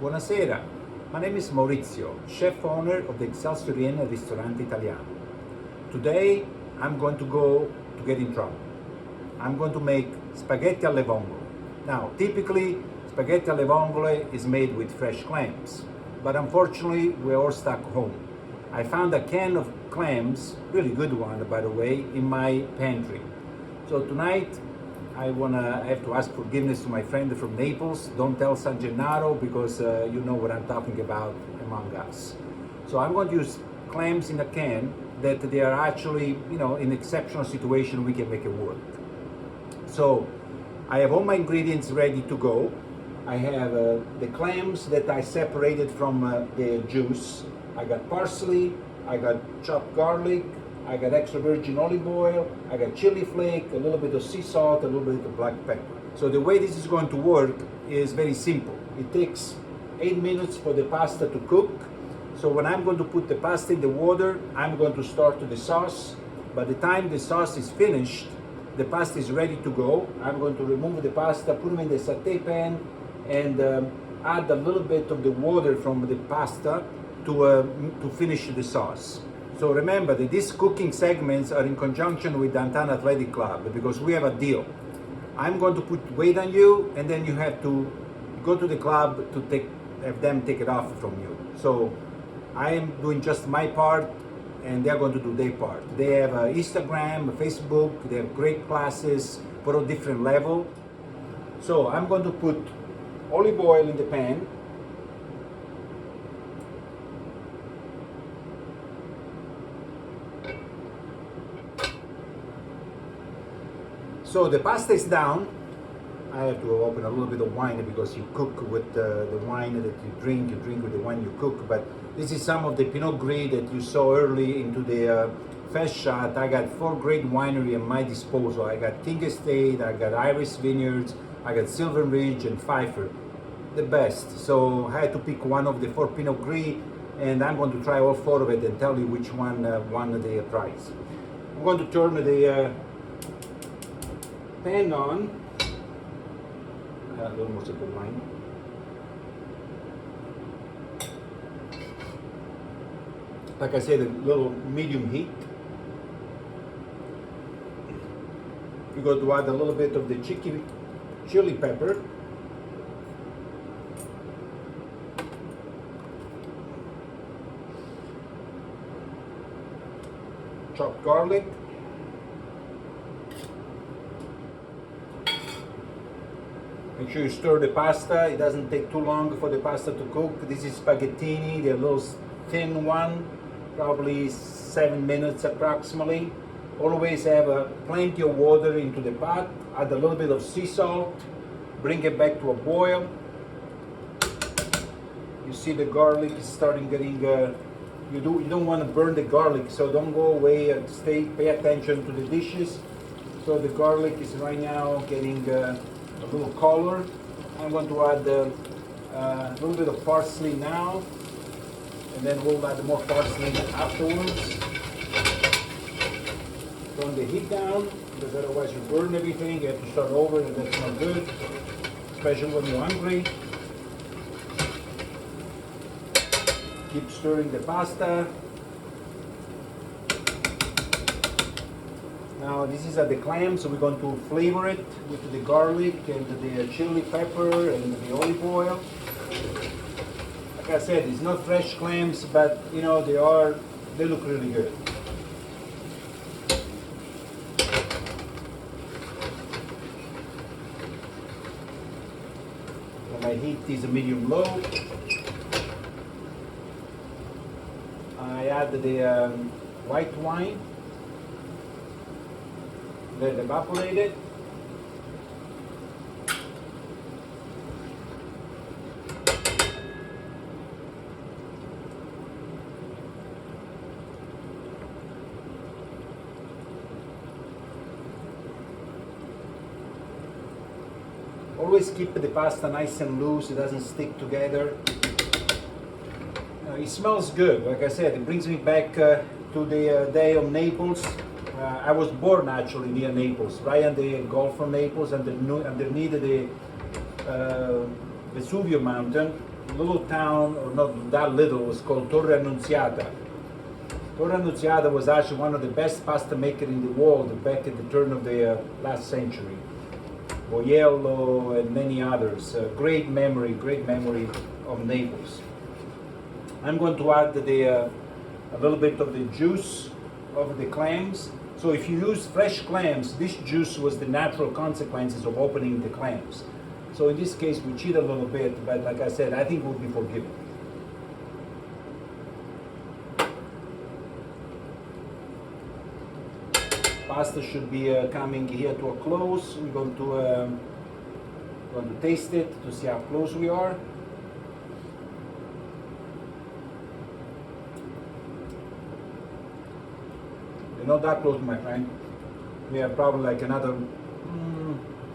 Buonasera, my name is Maurizio, chef owner of the Excelsior Ristorante Italiano. Today I'm going to go to get in trouble. I'm going to make spaghetti alle vongole. Now, typically spaghetti alle vongole is made with fresh clams, but unfortunately we're all stuck home. I found a can of clams, really good one by the way, in my pantry. So tonight I have to ask forgiveness to my friend from Naples. Don't tell San Gennaro because you know what I'm talking about among us. So I'm going to use clams in a can that they are actually, in exceptional situation we can make it work. So I have all my ingredients ready to go. I have the clams that I separated from the juice. I got parsley, I got chopped garlic, I got extra virgin olive oil, I got chili flake, a little bit of sea salt, a little bit of black pepper. So the way this is going to work is very simple. It takes 8 minutes for the pasta to cook. So when I'm going to put the pasta in the water, I'm going to start the sauce. By the time the sauce is finished, the pasta is ready to go. I'm going to remove the pasta, put them in the sauté pan, and add a little bit of the water from the pasta to finish the sauce. So remember that these cooking segments are in conjunction with Downtown Athletic Club because we have a deal. I'm going to put weight on you and then you have to go to the club to have them take it off from you. So I am doing just my part and they're going to do their part. They have Instagram, Facebook, they have great classes for a different level. So I'm going to put olive oil in the pan. So the pasta is down. I have to open a little bit of wine because you cook with the wine that you drink with the wine you cook. But this is some of the Pinot Gris that you saw early into the fast shot. I got 4 great winery at my disposal. I got King Estate, I got Iris Vineyards, I got Silver Ridge and Pfeiffer, the best. So I had to pick one of the 4 Pinot Gris and I'm going to try all 4 of it and tell you which one won the prize. I'm going to turn the pan on. A little more simple wine. Like I said, a little medium heat. You're going to add a little bit of the chili pepper. Chopped garlic. Make sure you stir the pasta. It doesn't take too long for the pasta to cook. This is spaghettini, the little thin one, probably 7 minutes approximately. Always have plenty of water into the pot. Add a little bit of sea salt. Bring it back to a boil. You see the garlic is starting getting. You don't want to burn the garlic, so don't go away and pay attention to the dishes. So the garlic is right now getting a little color. I'm going to add a little bit of parsley now, and then we'll add more parsley afterwards. Turn the heat down, because otherwise you burn everything. You have to start over, and that's not good, especially when you're hungry. Keep stirring the pasta. Now this is the clam, so we're going to flavor it with the garlic and the chili pepper and the olive oil. Like I said, it's not fresh clams, but you know they look really good. So my heat is a medium low. I add the white wine. Let it evaporate it. Always keep the pasta nice and loose, it doesn't stick together. It smells good, like I said, it brings me back to the day of Naples. I was born actually near Naples, right on the Gulf of Naples, underneath the Vesuvio mountain. A little town, or not that little, was called Torre Annunziata. Torre Annunziata was actually one of the best pasta makers in the world back at the turn of the last century. Boiello and many others. Great memory of Naples. I'm going to add a little bit of the juice of the clams. So if you use fresh clams, this juice was the natural consequences of opening the clams. So in this case, we cheat a little bit, but like I said, I think we'll be forgiven. Pasta should be coming here to a close. We're going to taste it to see how close we are. You're not that close, my friend. We have probably like another,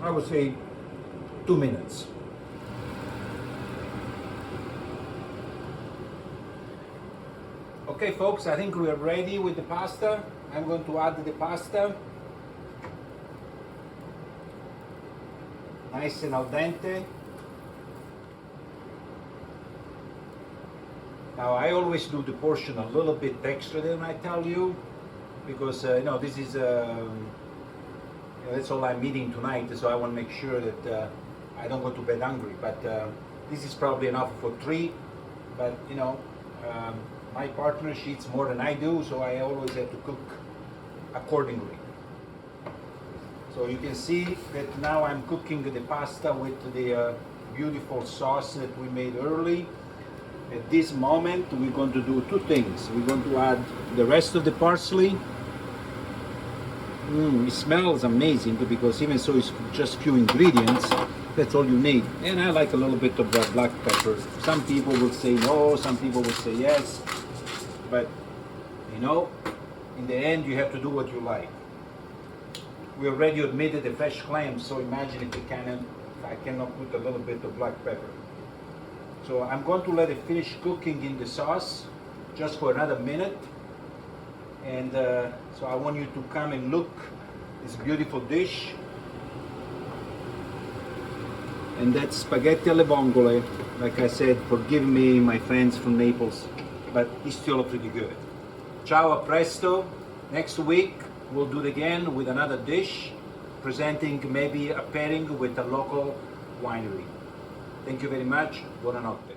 I would say, 2 minutes. Okay, folks, I think we are ready with the pasta. I'm going to add the pasta. Nice and al dente. Now, I always do the portion a little bit extra than I tell you, because this is that's all I'm eating tonight, so I want to make sure that I don't go to bed hungry. But this is probably enough for 3. But my partner, she eats more than I do, so I always have to cook accordingly. So you can see that now I'm cooking the pasta with the beautiful sauce that we made early. At this moment, we're going to do 2 things. We're going to add the rest of the parsley. It smells amazing, because even so it's just few ingredients. That's all you need. And I like a little bit of black pepper. Some people will say no, some people will say yes. But, in the end, you have to do what you like. We already admitted the fresh clams, so imagine if I cannot put a little bit of black pepper. So I'm going to let it finish cooking in the sauce just for another minute. And so I want you to come and look this beautiful dish. And that's spaghetti alle vongole. Like I said, forgive me, my friends from Naples, but it's still pretty good. Ciao, a presto. Next week we'll do it again with another dish, presenting maybe a pairing with a local winery. Thank you very much. Buonanotte.